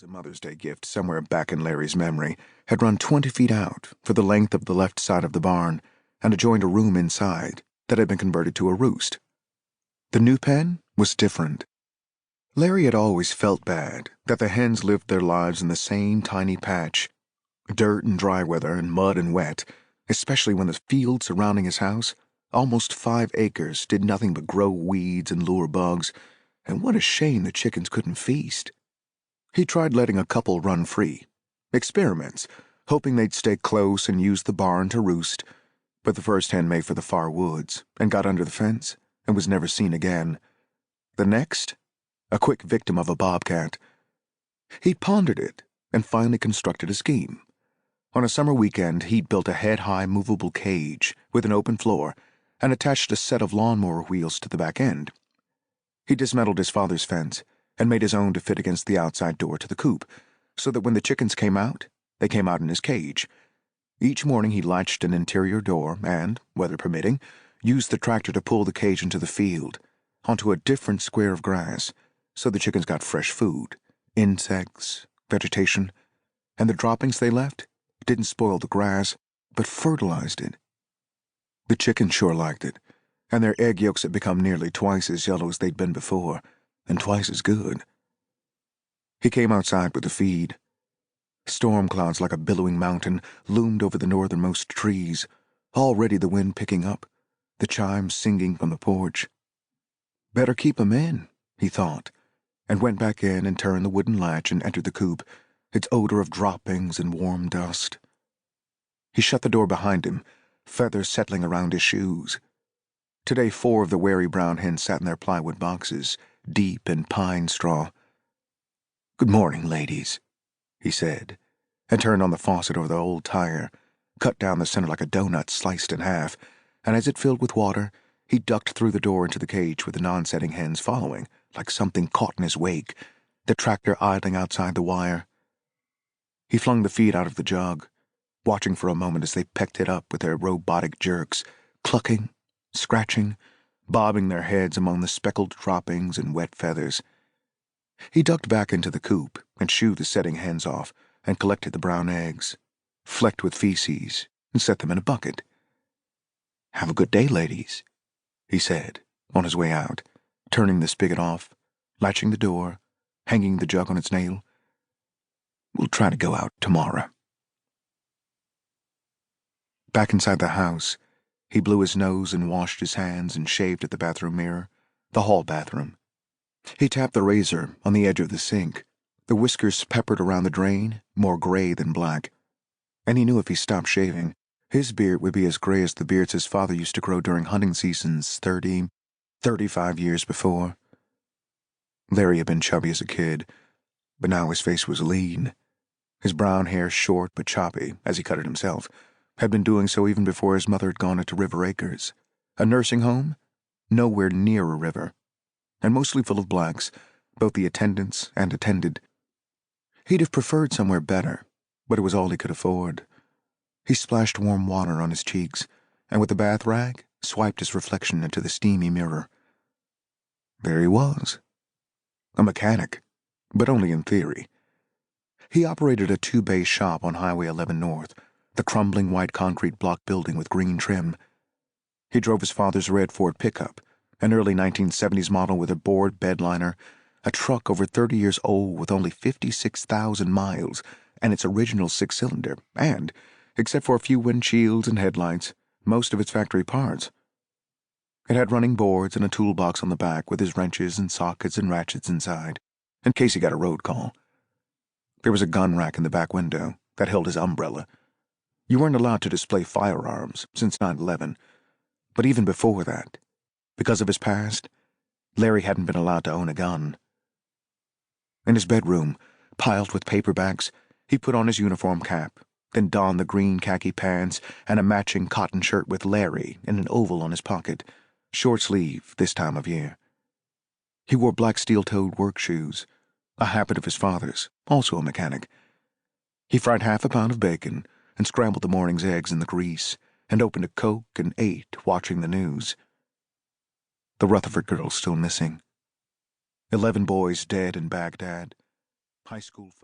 was a Mother's Day gift somewhere back in Larry's memory, had run 20 feet out for the length of the left side of the barn and adjoined a room inside that had been converted to a roost. The new pen was different. Larry had always felt bad that the hens lived their lives in the same tiny patch, dirt and dry weather and mud and wet, especially when the field surrounding his house, almost 5 acres, did nothing but grow weeds and lure bugs, and what a shame the chickens couldn't feast. He tried letting a couple run free, experiments, hoping they'd stay close and use the barn to roost, but the first hen made for the far woods and got under the fence and was never seen again. The next, a quick victim of a bobcat. He pondered it and finally constructed a scheme. On a summer weekend, he'd built a head-high movable cage with an open floor and attached a set of lawnmower wheels to the back end. He dismantled his father's fence and made his own to fit against the outside door to the coop, so that when the chickens came out, they came out in his cage. Each morning he latched an interior door and, weather permitting, used the tractor to pull the cage into the field, onto a different square of grass, so the chickens got fresh food, insects, vegetation, and the droppings they left didn't spoil the grass, but fertilized it. The chickens sure liked it, and their egg yolks had become nearly twice as yellow as they'd been before, and twice as good. He came outside with the feed. Storm clouds like a billowing mountain loomed over the northernmost trees, already the wind picking up, the chimes singing from the porch. Better keep 'em in, he thought, and went back in and turned the wooden latch and entered the coop, its odor of droppings and warm dust. He shut the door behind him, feathers settling around his shoes. Today 4 of the wary brown hens sat in their plywood boxes, deep in pine straw. "Good morning, ladies," he said, and turned on the faucet over the old tire, cut down the center like a donut sliced in half, and as it filled with water, he ducked through the door into the cage with the non-setting hens following, like something caught in his wake, the tractor idling outside the wire. He flung the feed out of the jug, watching for a moment as they pecked it up with their robotic jerks, clucking, scratching, bobbing their heads among the speckled droppings and wet feathers. He ducked back into the coop and shooed the setting hens off and collected the brown eggs, flecked with feces, and set them in a bucket. "Have a good day, ladies," he said, on his way out, turning the spigot off, latching the door, hanging the jug on its nail. "We'll try to go out tomorrow." Back inside the house, he blew his nose and washed his hands and shaved at the bathroom mirror, the hall bathroom. He tapped the razor on the edge of the sink, the whiskers peppered around the drain, more gray than black. And he knew if he stopped shaving, his beard would be as gray as the beards his father used to grow during hunting seasons 35 years before. Larry had been chubby as a kid, but now his face was lean. His brown hair short but choppy, as he cut it himself, had been doing so even before his mother had gone into River Acres, a nursing home nowhere near a river, and mostly full of blacks, both the attendants and attended. He'd have preferred somewhere better, but it was all he could afford. He splashed warm water on his cheeks, and with the bath rag, swiped his reflection into the steamy mirror. There he was. A mechanic, but only in theory. He operated a 2-bay shop on Highway 11 North, the crumbling white concrete block building with green trim. He drove his father's red Ford pickup, an early 1970s model with a board bedliner, a truck over 30 years old with only 56,000 miles and its original 6-cylinder, and, except for a few windshields and headlights, most of its factory parts. It had running boards and a toolbox on the back with his wrenches and sockets and ratchets inside, in case he got a road call. There was a gun rack in the back window that held his umbrella. You weren't allowed to display firearms since 9/11, but even before that, because of his past, Larry hadn't been allowed to own a gun. In his bedroom, piled with paperbacks, he put on his uniform cap, then donned the green khaki pants and a matching cotton shirt with Larry in an oval on his pocket, short sleeve this time of year. He wore black steel-toed work shoes, a habit of his father's, also a mechanic. He fried half a pound of bacon and scrambled the morning's eggs in the grease, and opened a Coke and ate, watching the news. The Rutherford girls still missing. 11 boys dead in Baghdad. High school football.